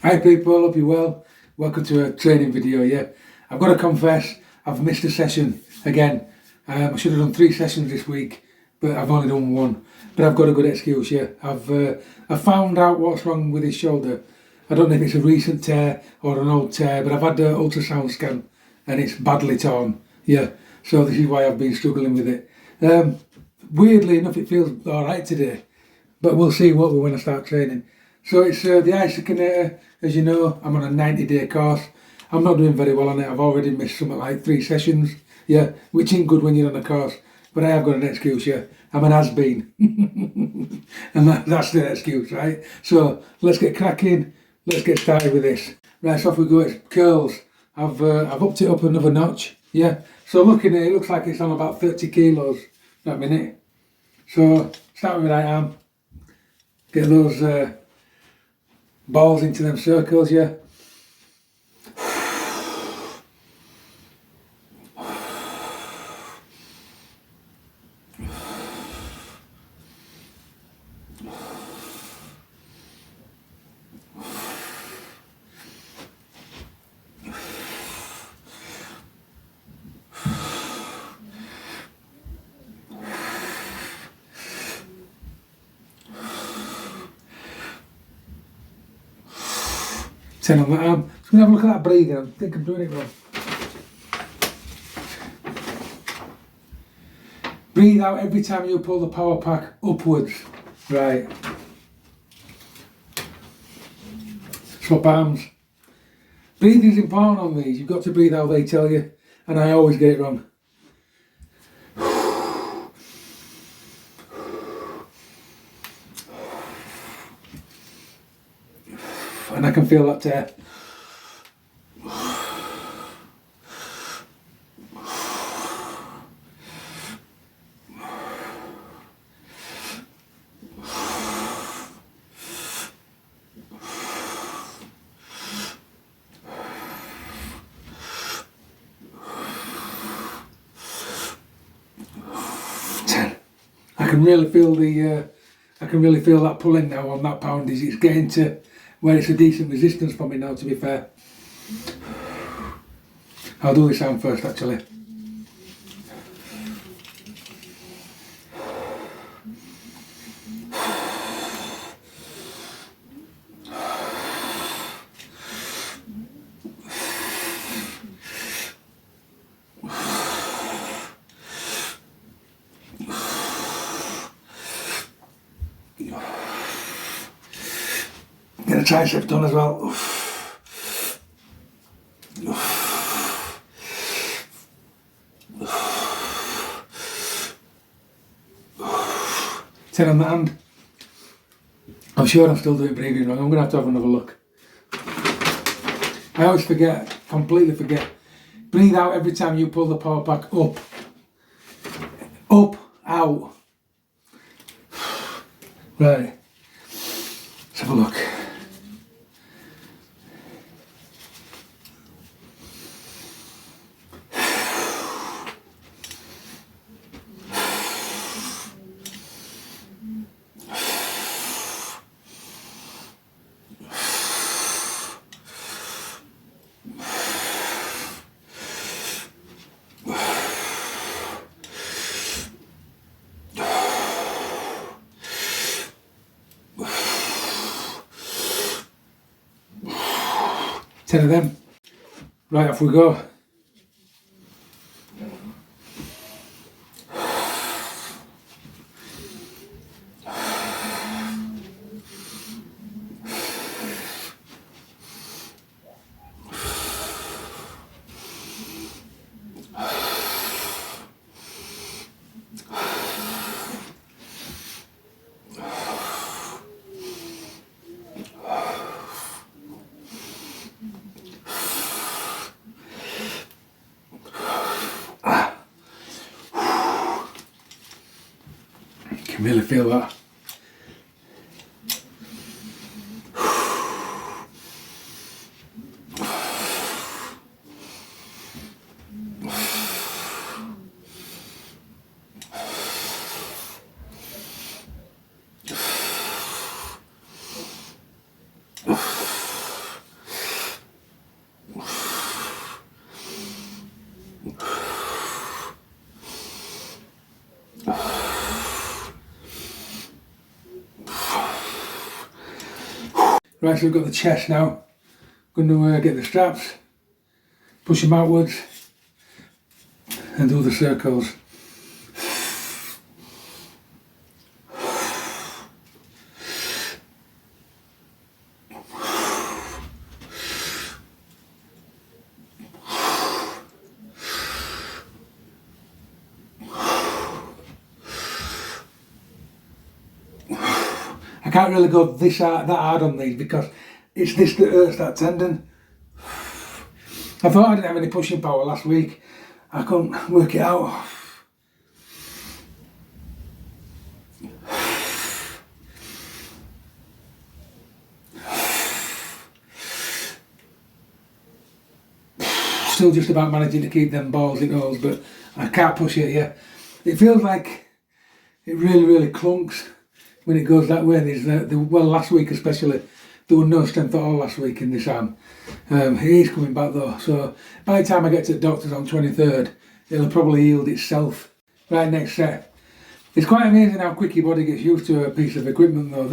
Hi people, hope you're well. Welcome to a training video, yeah. I've got to confess, I've missed a session again. I should have done 3 sessions this week, but I've only done 1. But I've got a good excuse, yeah. I've found out what's wrong with his shoulder. I don't know if it's a recent tear or an old tear, but I've had the ultrasound scan and it's badly torn, yeah. So this is why I've been struggling with it. Weirdly enough, it feels alright today, but we'll see what when I start training. So it's the isokinator. As you know, I'm on a 90-day course. I'm not doing very well on it. I've already missed something like 3 sessions, yeah, which ain't good when you're on a course. But I have got an excuse, yeah. I'm an has-been. And that's the excuse, right? So let's get cracking. Let's get started with this. Right, so off we go. It's curls. I've upped it up another notch, yeah. So looking at it, it looks like it's on about 30 kilos that minute. So start with my right arm. Get those balls into them circles, yeah. Ten on that arm. Just gonna have a look at that breathing. I think I'm doing it wrong. Breathe out every time you pull the power pack upwards. Right. Swap arms. Breathing is important on these. You've got to breathe how they tell you, and I always get it wrong. And I can feel that tear. I can really feel that pulling now on that poundage. It's getting to where it's a decent resistance for me now, to be fair. I'll do this arm first actually. Get a tricep done as well. 10 on the hand. I'm sure I'm still doing breathing wrong. I'm going to have another look. I always forget, completely forget. Breathe out every time you pull the power pack up. Up, out. Right. Let's have a look. Ten of them. Right, off we go. I can really feel that. Right, so we've got the chest now. Going to get the straps, push them outwards, and do the circles. I can't really go that hard on these because it's this that hurts that tendon. I thought I didn't have any pushing power last week. I couldn't work it out. Still just about managing to keep them balls in holes, but I can't push it yet. It feels like it really clunks when it goes that way. Well, last week especially, there was no strength at all last week in this arm. It is coming back though, so by the time I get to the doctor's on 23rd, it'll probably heal itself. Right, next set. It's quite amazing how quick your body gets used to a piece of equipment though.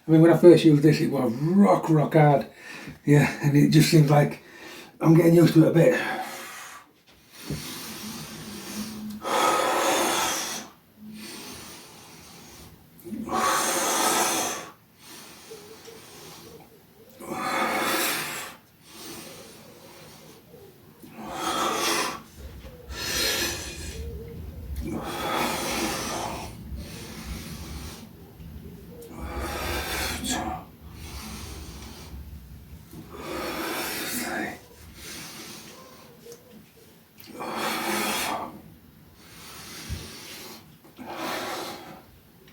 When I first used this, it was rock hard. Yeah, and it just seems like I'm getting used to it a bit.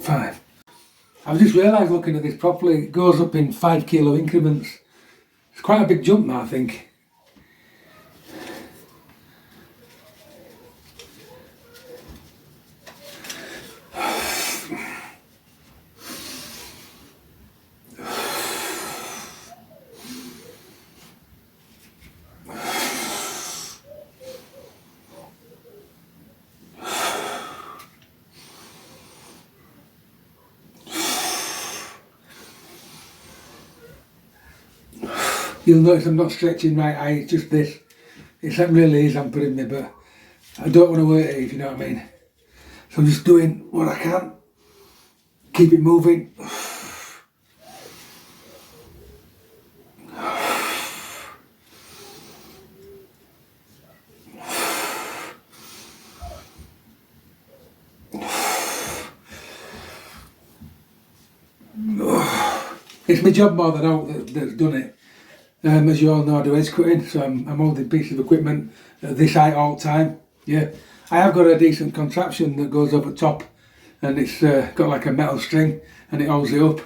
Five. I've just realised looking at this properly, it goes up in 5 kilo increments. It's quite a big jump now, I think. You'll notice I'm not stretching right eye, it's just this. It really is hampering me, but I don't want to hurt it, if you know what I mean. So I'm just doing what I can. Keep it moving. It's my job more than out that's done it. As you all know, I do edge cutting, so I'm holding a piece of equipment at this height all the time. Yeah, I have got a decent contraption that goes up at top, and it's got like a metal string, and it holds it up.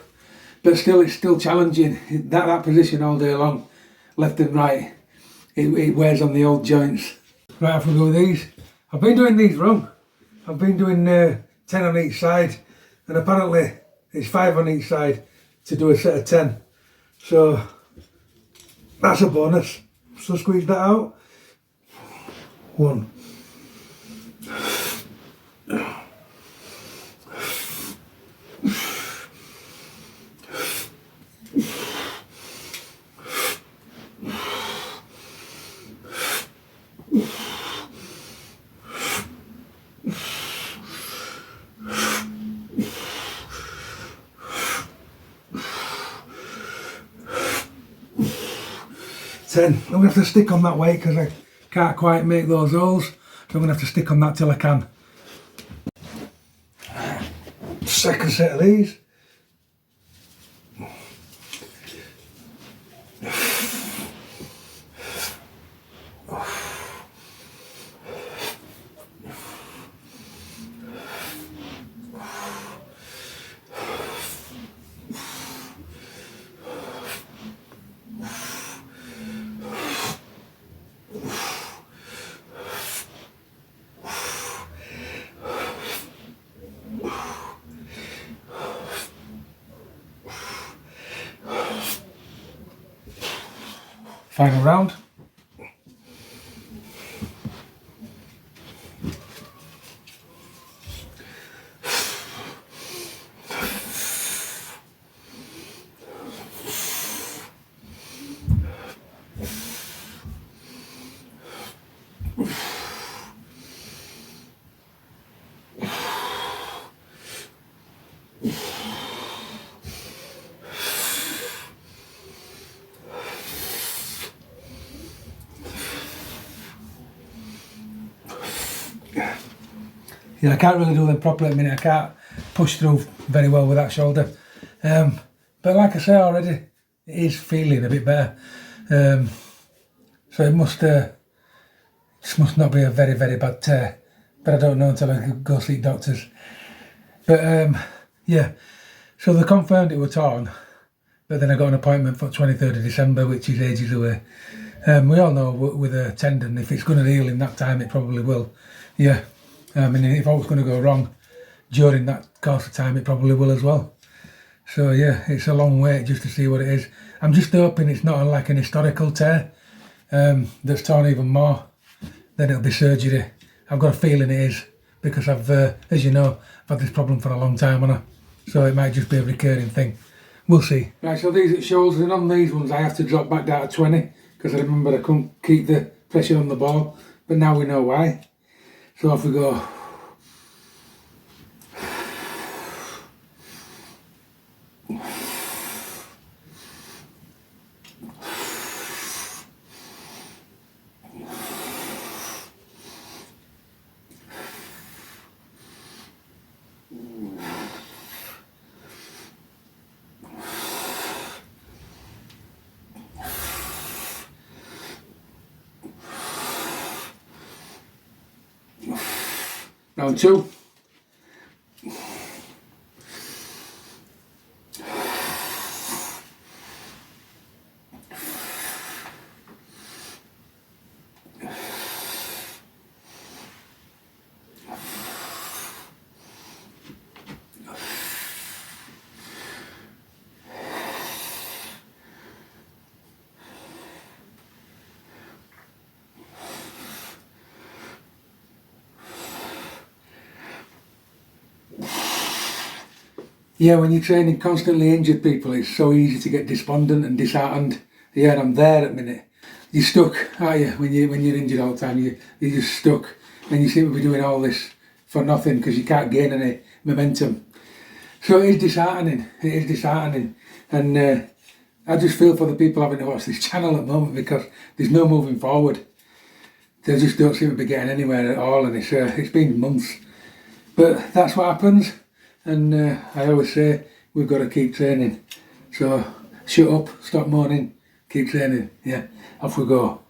But still, it's still challenging. That position all day long, left and right, it wears on the old joints. Right, off we go with these. I've been doing these wrong. I've been doing 10 on each side, and apparently it's 5 on each side to do a set of 10. So that's a bonus. So squeeze that out. 1. 10. I'm going to have to stick on that weight because I can't quite make those holes. So I'm going to have to stick on that till I can. Second set of these. Final round. Yeah, I can't really do them properly at the minute. I can't push through very well with that shoulder. But like I say already, it is feeling a bit better. So it must not be a very, very bad tear. But I don't know until I go see doctors. But yeah, so they confirmed it was torn. But then I got an appointment for 23rd of December, which is ages away. We all know with a tendon, if it's going to heal in that time, it probably will. Yeah. I mean, if all was going to go wrong during that course of time, it probably will as well. So yeah, it's a long wait just to see what it is. I'm just hoping it's not like an historical tear that's torn even more. Then it'll be surgery. I've got a feeling it is because I've, as you know, I've had this problem for a long time, haven't I? So it might just be a recurring thing. We'll see. Right, so these at shoulders, and on these ones I have to drop back down to 20 because I remember I couldn't keep the pressure on the ball, but now we know why. So off we go. Round 2. Yeah, when you're training constantly injured people, it's so easy to get despondent and disheartened. Yeah, and I'm there at the minute. You're stuck, aren't you? When you're injured all the time, you're just stuck, and you seem to be doing all this for nothing because you can't gain any momentum. So it is disheartening. It is disheartening, and I just feel for the people having to watch this channel at the moment because there's no moving forward. They just don't seem to be getting anywhere at all, and it's been months. But that's what happens. And I always say we've got to keep training. So shut up, stop moaning, keep training. Yeah, off we go.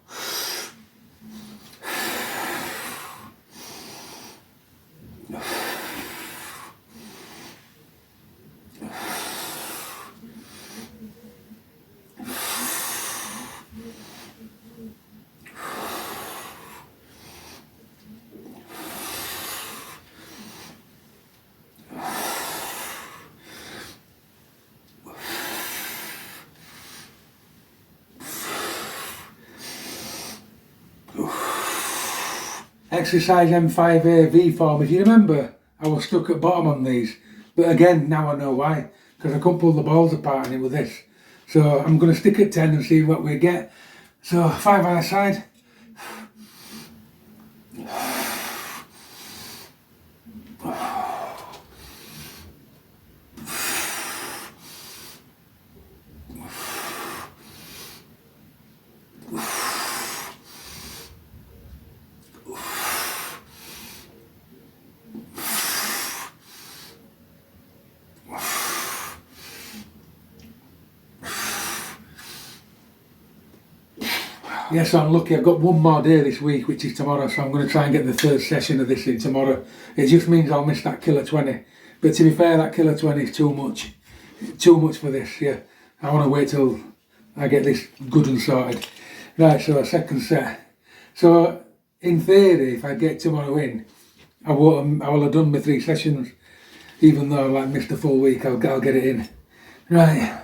Exercise M5A V form. If you remember, I was stuck at bottom on these, but again now I know why, because I couldn't pull the balls apart and it was this. So I'm going to stick at 10 and see what we get. So 5 either side. Yes, I'm lucky. I've got one more day this week, which is tomorrow, so I'm going to try and get the third session of this in tomorrow. It just means I'll miss that killer 20. But to be fair, that killer 20 is too much. Too much for this, yeah. I want to wait till I get this good and sorted. Right, so a second set. So, in theory, if I get tomorrow in, I will have done my 3 sessions. Even though I missed a full week, I'll get it in. Right.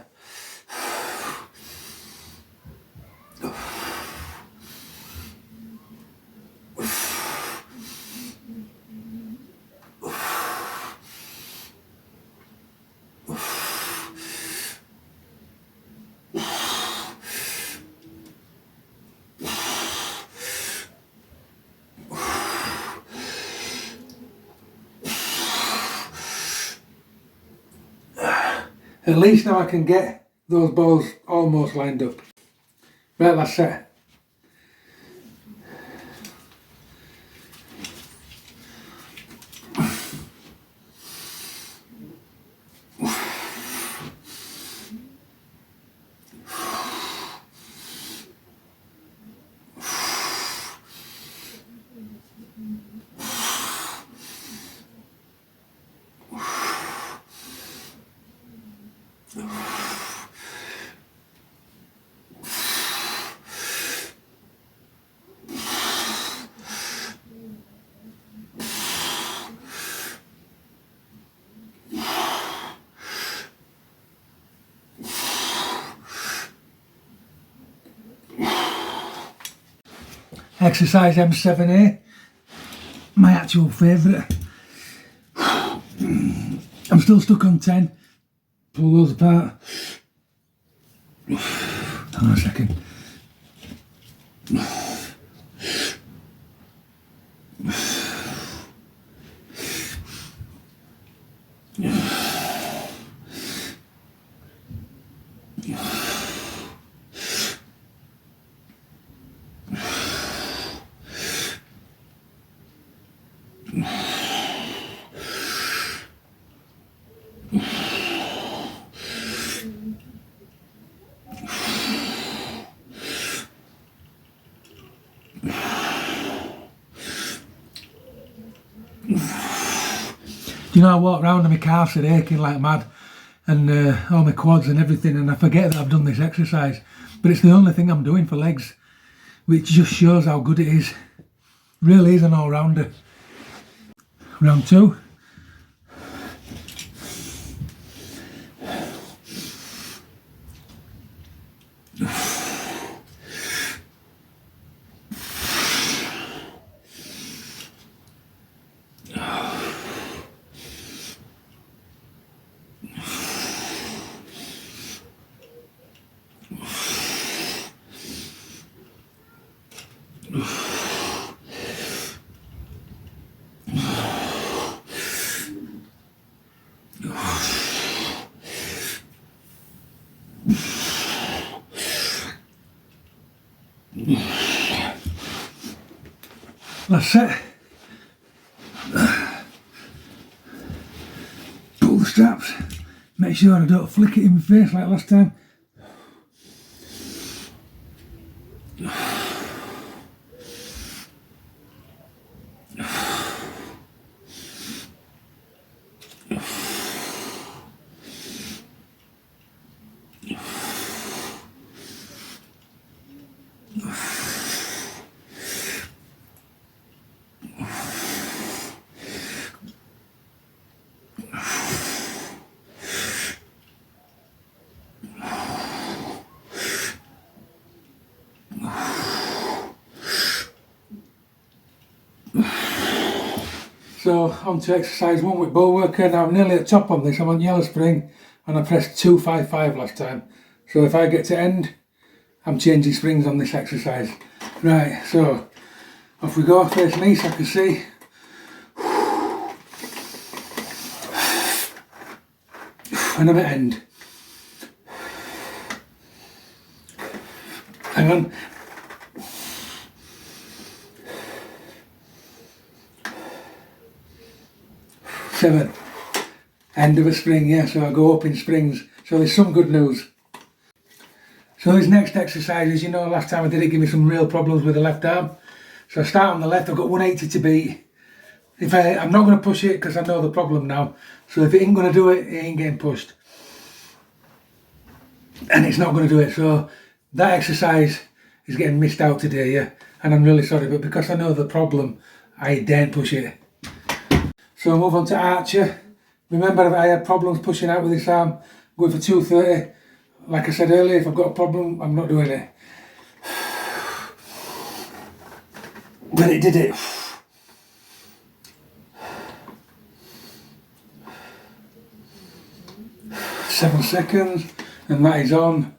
At least now I can get those balls almost lined up. Right, last set. Exercise M7A, my actual favourite. I'm still stuck on 10. Pull those apart. Hang on a second. You know, I walk around and my calves are aching like mad, and all my quads and everything, and I forget that I've done this exercise, but it's the only thing I'm doing for legs, which just shows how good it is. Really is an all-rounder. Round 2. Last set. Pull the straps. Make sure I don't flick it in my face like last time. So on to exercise 1 with bullworker. Now I'm nearly at top on this. I'm on yellow spring and I pressed 255 last time. So if I get to end, I'm changing springs on this exercise. Right, so off we go, facing east I can see. And I'm at end. Hang on. Seven. End of a spring, yeah, so I go up in springs. So there's some good news. So this next exercise, as you know, last time I did it, gave me some real problems with the left arm. So I start on the left, I've got 180 to beat. I'm not going to push it because I know the problem now. So if it ain't going to do it, it ain't getting pushed. And it's not going to do it. So that exercise is getting missed out today, yeah. And I'm really sorry, but because I know the problem, I daren't push it. So I'll move on to Archer. Remember, I had problems pushing out with this arm, going for 230. Like I said earlier, if I've got a problem, I'm not doing it. But it did it. 7 seconds, and that is on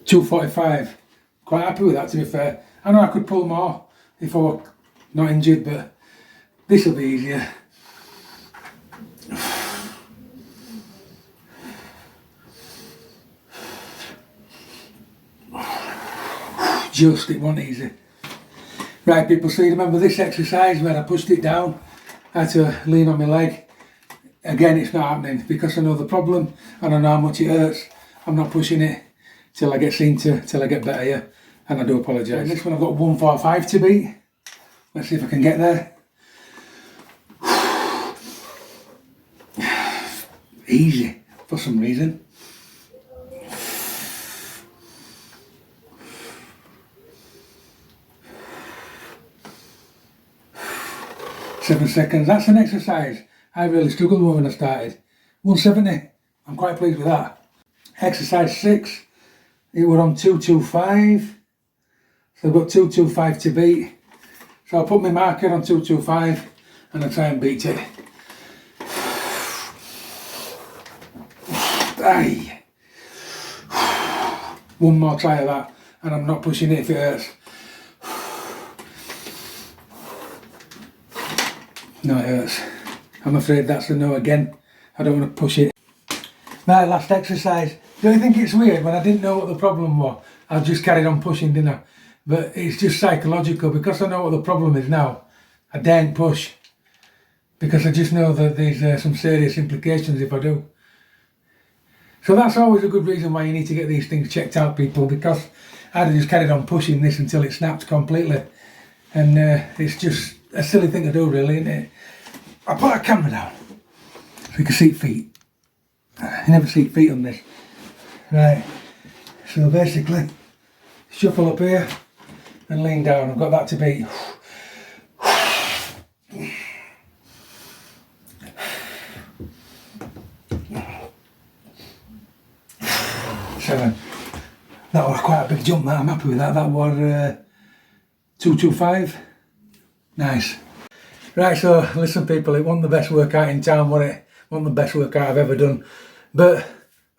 245. Quite happy with that, to be fair. I know I could pull more if I were not injured, but this will be easier. it wasn't easy. Right people, so you remember this exercise where I pushed it down, I had to lean on my leg. Again, it's not happening because I know the problem and I know how much it hurts. I'm not pushing it till I get till I get better, yeah. And I do apologise. This one I've got 145 to beat. Let's see if I can get there. Easy for some reason. Seven seconds. That's an exercise I really struggled with when I started. 170. I'm quite pleased with that. Exercise 6. It were on 225. So I've got 225 to beat. So I'll put my marker on 225 and I'll try and beat it. Aye. One more try of that and I'm not pushing it if it hurts. No, it hurts. I'm afraid that's a no again. I don't want to push it. Right, last exercise. Do you think it's weird when I didn't know what the problem was? I just carried on pushing, didn't I? But it's just psychological because I know what the problem is now. I daren't push because I just know that there's some serious implications if I do. So that's always a good reason why you need to get these things checked out, people, because I'd have just carried on pushing this until it snapped completely. And it's just a silly thing to do, really, isn't it? I'll put that camera down so you can see feet. You never see feet on this. Right, so basically, shuffle up here and lean down. I've got that to beat. Seven. That was quite a big jump, that. I'm happy with that. That was 225. Nice. Right, so listen people, it wasn't the best workout in town, was it? It wasn't the best workout I've ever done. But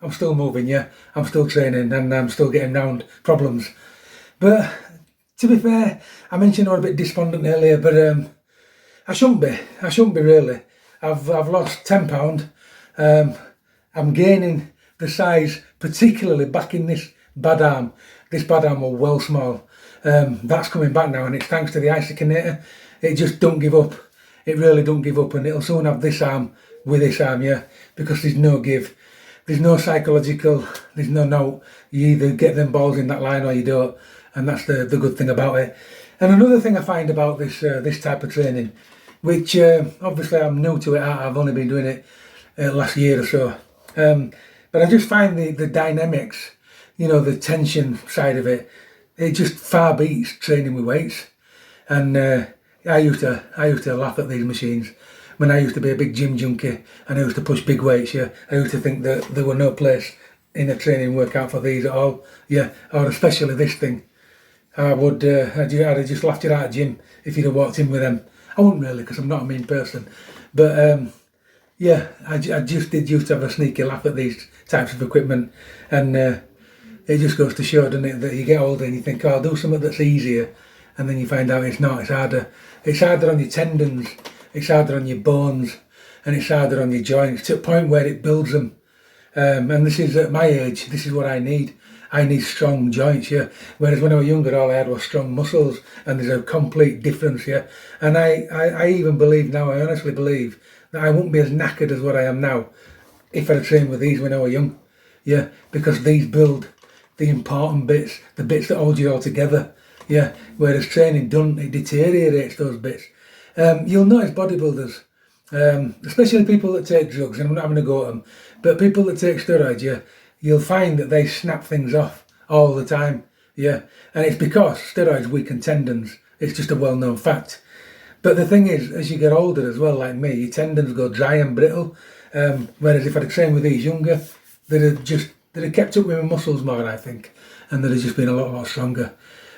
I'm still moving, yeah. I'm still training and I'm still getting round problems. But to be fair, I mentioned I was a bit despondent earlier, but I shouldn't be. I shouldn't be really. I've lost £10. I'm gaining the size, particularly back in this bad arm. This bad arm was well small. That's coming back now and it's thanks to the isokinator. It just don't give up. It really don't give up and it'll soon have this arm with this arm, yeah, because there's no give. There's no psychological, there's no note. You either get them balls in that line or you don't, and that's the good thing about it. And another thing I find about this type of training, which obviously I'm new to it, I've only been doing it last year or so, but I just find the dynamics, you know, the tension side of it, it just far beats training with weights. And I used to laugh at these machines when I used to be a big gym junkie and I used to push big weights, yeah. I used to think that there were no place in a training workout for these at all, yeah, or especially this thing. I'd have just laughed you out of gym if you'd have walked in with them. I wouldn't really, because I'm not a mean person, but yeah, I just did used to have a sneaky laugh at these types of equipment, and it just goes to show, doesn't it, that you get older and you think, oh, I'll do something that's easier, and then you find out it's not. It's harder. It's harder on your tendons, it's harder on your bones, and it's harder on your joints to a point where it builds them. And this is at my age, this is what I need. I need strong joints, yeah. Whereas when I was younger, all I had was strong muscles, and there's a complete difference, yeah. And I even believe now, I honestly believe that I wouldn't be as knackered as what I am now if I'd trained with these when I was young, yeah. Because these build the important bits, the bits that hold you all together, yeah. Whereas training doesn't, it deteriorates those bits. You'll notice bodybuilders, especially people that take drugs, and I'm not having a go at them, but people that take steroids, yeah, you'll find that they snap things off all the time, yeah. And it's because steroids weaken tendons. It's just a well-known fact. But the thing is, as you get older as well, like me, your tendons go dry and brittle. Whereas if I'd trained with these younger, they'd have kept up with my muscles more, I think, and they'd have just been a lot stronger.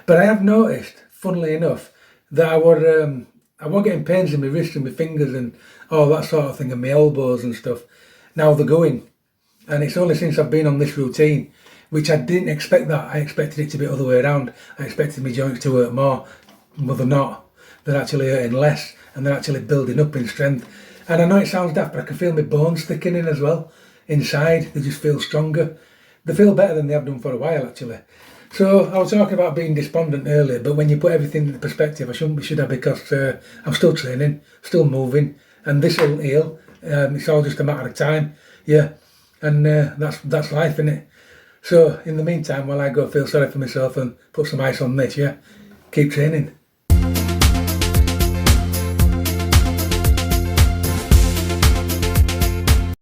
But I have noticed, funnily enough, that I was getting pains in my wrists and my fingers and all that sort of thing, and my elbows and stuff. Now they're going. And it's only since I've been on this routine, which I didn't expect that. I expected it to be the other way around. I expected my joints to hurt more, but they're not. They're actually hurting less, and they're actually building up in strength. And I know it sounds daft, but I can feel my bones thickening as well. Inside, they just feel stronger. They feel better than they have done for a while, actually. So I was talking about being despondent earlier, but when you put everything into perspective, I shouldn't be, should I? Because I'm still training, still moving, and this will heal. It's all just a matter of time, yeah. And that's life, isn't it? So in the meantime, while I go feel sorry for myself and put some ice on this, yeah, keep training.